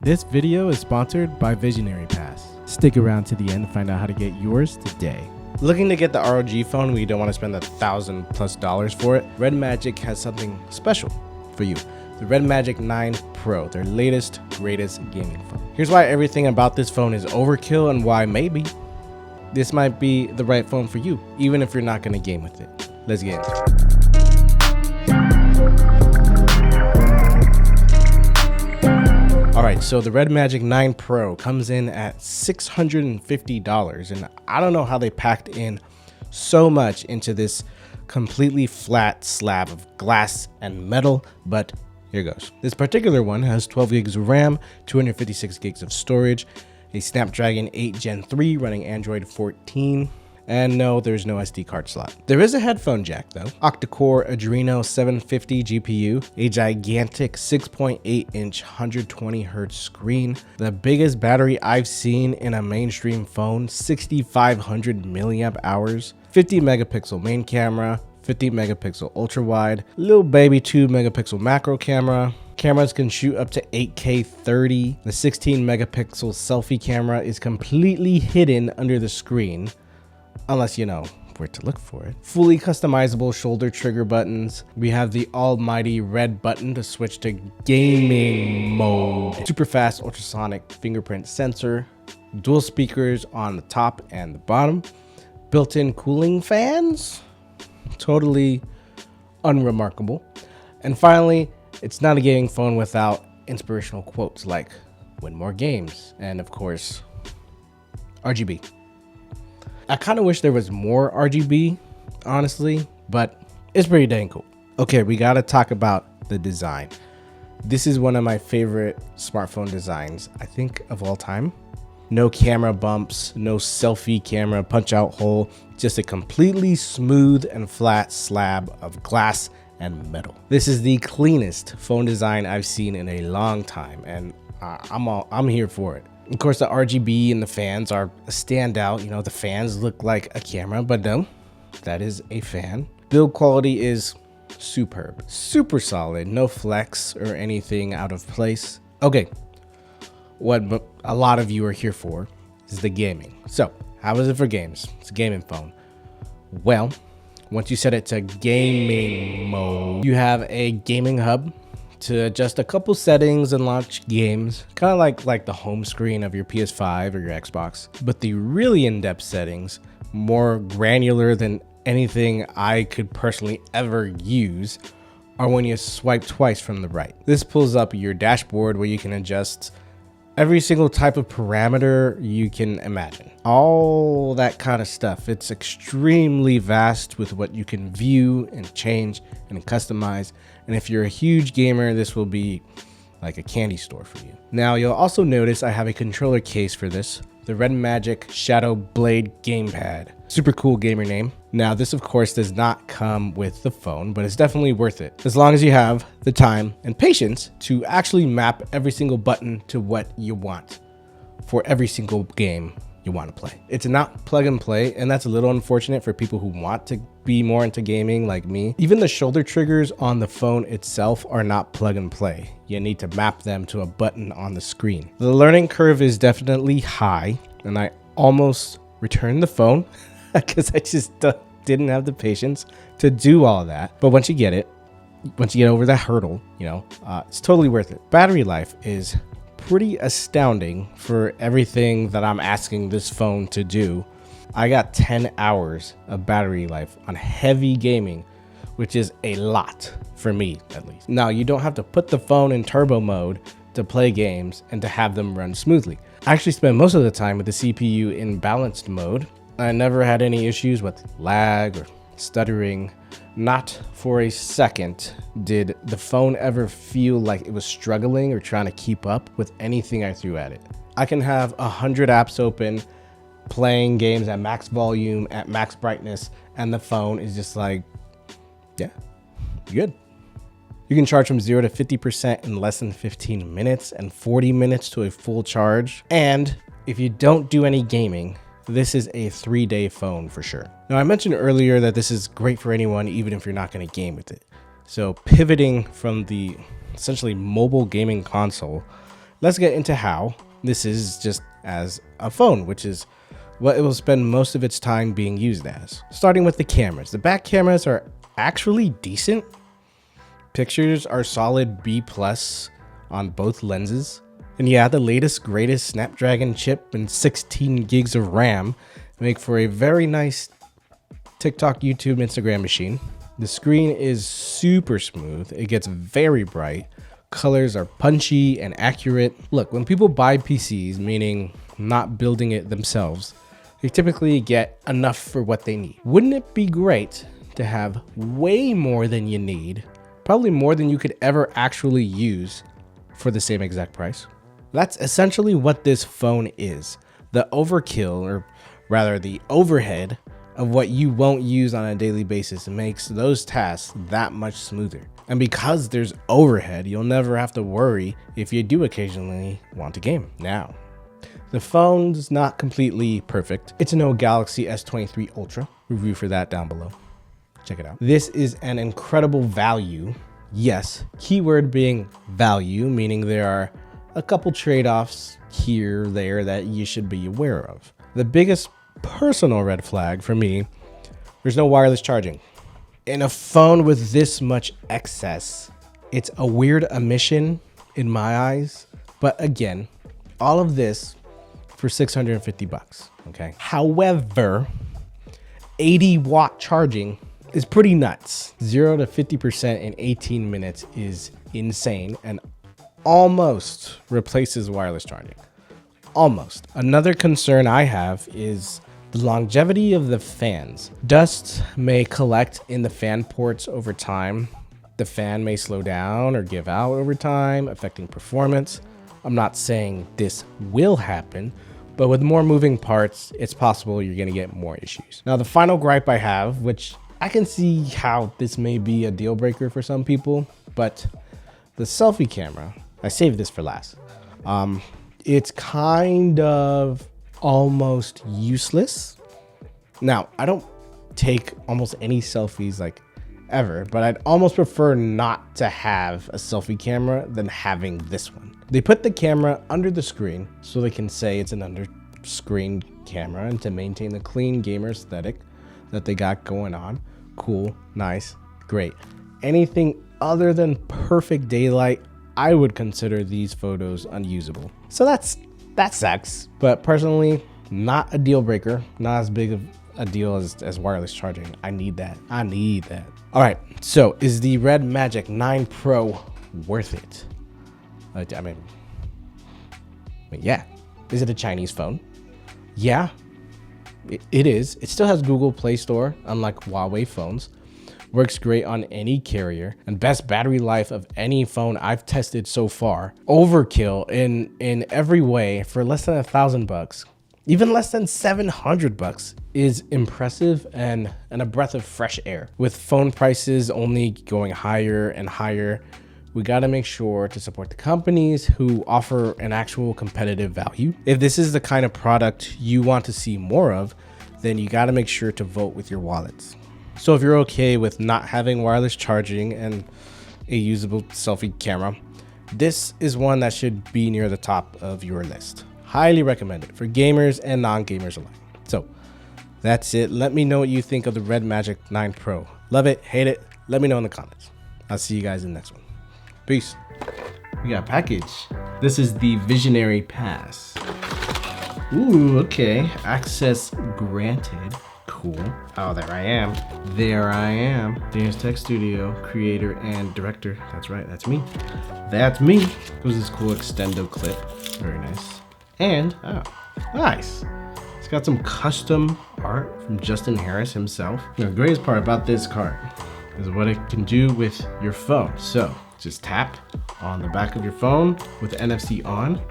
This video is sponsored by Visionary Pass. Stick around to the end to find out how to get yours today. Looking to get the ROG phone where you don't want to spend $1,000+ for it? Redmagic has something special for you. The Redmagic 9 Pro, their latest, greatest gaming phone. Here's why everything about this phone is overkill and why maybe this might be the right phone for you, even if you're not going to game with it. Let's get into it. Alright, so the Redmagic 9 Pro comes in at $650, and I don't know how they packed in so much into this completely flat slab of glass and metal, but here goes. This particular one has 12 gigs of RAM, 256 gigs of storage, a Snapdragon 8 Gen 3 running Android 14, and no, there's no SD card slot. There is a headphone jack though, octa-core Adreno 750 GPU, a gigantic 6.8-inch 120Hz screen, the biggest battery I've seen in a mainstream phone, 6,500 milliamp hours, 50 megapixel main camera, 50 megapixel ultra wide, little baby 2 megapixel macro camera. Cameras can shoot up to 8K 30. The 16 megapixel selfie camera is completely hidden under the screen, unless you know where to look for it. Fully customizable shoulder trigger buttons. We have the almighty red button to switch to gaming mode. Super fast ultrasonic fingerprint sensor. Dual speakers on the top and the bottom. Built-in cooling fans. Totally unremarkable. And finally, it's not a gaming phone without inspirational quotes like win more games and of course RGB. I kind of wish there was more RGB, honestly, but it's pretty dang cool. Okay, we got to talk about the design. This is one of my favorite smartphone designs, I think, of all time. No camera bumps, no selfie camera punch out hole, just a completely smooth and flat slab of glass and metal. This is the cleanest phone design I've seen in a long time, and I'm here for it. Of course, the RGB and the fans are a standout. You know, the fans look like a camera, but no, that is a fan. Build quality is superb, super solid, no flex or anything out of place. Okay, what a lot of you are here for is the gaming. So, how is it for games? It's a gaming phone. Well, once you set it to gaming mode, you have a gaming hub to adjust a couple settings and launch games, kind of like the home screen of your PS5 or your Xbox. But the really in-depth settings, more granular than anything I could personally ever use, are when you swipe twice from the right. This pulls up your dashboard where you can adjust every single type of parameter you can imagine. All that kind of stuff. It's extremely vast with what you can view and change and customize. And if you're a huge gamer, this will be like a candy store for you. Now, you'll also notice I have a controller case for this, the Redmagic Shadow Blade Gamepad. Super cool gamer name. Now, this of course does not come with the phone, but it's definitely worth it as long as you have the time and patience to actually map every single button to what you want for every single game you want to play. It's not plug and play, and that's a little unfortunate for people who want to be more into gaming like me. Even the shoulder triggers on the phone itself are not plug and play. You need to map them to a button on the screen. The learning curve is definitely high, and I almost returned the phone because I just didn't have the patience to do all that. But once you get it, once you get over that hurdle, you know, it's totally worth it. Battery life is pretty astounding for everything that I'm asking this phone to do. I got 10 hours of battery life on heavy gaming, which is a lot for me, at least. Now, you don't have to put the phone in turbo mode to play games and to have them run smoothly. I actually spend most of the time with the CPU in balanced mode. I never had any issues with lag or stuttering. Not for a second did the phone ever feel like it was struggling or trying to keep up with anything I threw at it. I can have 100 apps open, playing games at max volume, at max brightness, and the phone is just like, yeah, good. You can charge from 0 to 50% in less than 15 minutes and 40 minutes to a full charge. And if you don't do any gaming, this is a 3-day phone for sure. Now, I mentioned earlier that this is great for anyone, even if you're not going to game with it. So pivoting from the essentially mobile gaming console let's get into how this is just as a phone, which is what it will spend most of its time being used as. Starting with the cameras. The back cameras are actually decent. Pictures are solid B+ on both lenses. And yeah, the latest greatest Snapdragon chip and 16 gigs of RAM make for a very nice TikTok, YouTube, Instagram machine. The screen is super smooth. It gets very bright. Colors are punchy and accurate. Look, when people buy PCs, meaning not building it themselves, they typically get enough for what they need. Wouldn't it be great to have way more than you need, probably more than you could ever actually use for the same exact price? That's essentially what this phone is. The overkill, or rather the overhead of what you won't use on a daily basis, makes those tasks that much smoother. And because there's overhead, you'll never have to worry if you do occasionally want to game. Now, the phone's not completely perfect. It's an old Galaxy S23 Ultra. Review for that down below. Check it out. This is an incredible value. Yes, keyword being value, meaning there are a couple trade-offs here, there that you should be aware of. The biggest personal red flag for me, there's no wireless charging. In a phone with this much excess, it's a weird omission in my eyes. But again, all of this for 650 bucks, okay? However, 80-watt charging is pretty nuts. 0 to 50% in 18 minutes is insane and almost replaces wireless charging. Almost. Another concern I have is the longevity of the fans. Dust may collect in the fan ports over time. The fan may slow down or give out over time, affecting performance. I'm not saying this will happen, but with more moving parts, it's possible you're gonna get more issues. Now, the final gripe I have, which I can see how this may be a deal breaker for some people, but the selfie camera, I saved this for last. It's kind of almost useless. Now, I don't take almost any selfies like ever, but I'd almost prefer not to have a selfie camera than having this one. They put the camera under the screen so they can say it's an under screen camera and to maintain the clean gamer aesthetic that they got going on. Cool, nice, great. Anything other than perfect daylight, I would consider these photos unusable. So that sucks, but personally, not a deal breaker, not as big of a deal as wireless charging. I need that. All right, so is the Redmagic 9 Pro worth it? I mean, yeah. Is it a Chinese phone? Yeah, it is. It still has Google Play Store, unlike Huawei phones. Works great on any carrier, and best battery life of any phone I've tested so far. Overkill in every way for less than $1,000, even less than 700 bucks is impressive and a breath of fresh air. With phone prices only going higher and higher, we got to make sure to support the companies who offer an actual competitive value. If this is the kind of product you want to see more of, then you got to make sure to vote with your wallets. So if you're okay with not having wireless charging and a usable selfie camera, this is one that should be near the top of your list. Highly recommend it for gamers and non-gamers alike. So that's it. Let me know what you think of the Redmagic 9 Pro. Love it, hate it, let me know in the comments. I'll see you guys in the next one. Peace. We got a package. This is the Visionary Pass. Ooh, okay. Access granted. Cool. Oh, there I am. Daniel's Tech Studio, creator and director. That's right, that's me. That's me. It was this cool extendo clip. Very nice. And, oh, nice. It's got some custom art from Justin Harris himself. The greatest part about this card is what it can do with your phone. So, just tap on the back of your phone with the NFC on.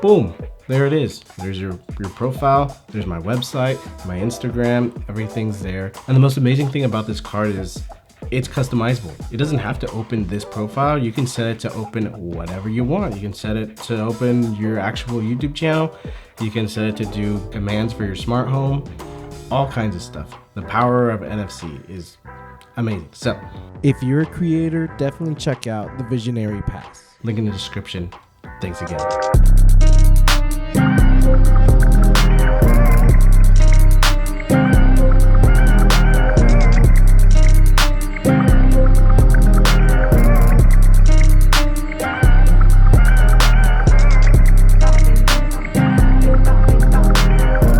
Boom, there it is. There's your profile, there's my website, my Instagram, everything's there. And the most amazing thing about this card is it's customizable. It doesn't have to open this profile. You can set it to open whatever you want. You can set it to open your actual YouTube channel. You can set it to do commands for your smart home, all kinds of stuff. The power of NFC is amazing. So if you're a creator, definitely check out the Visionary Pass. Link in the description Thanks again.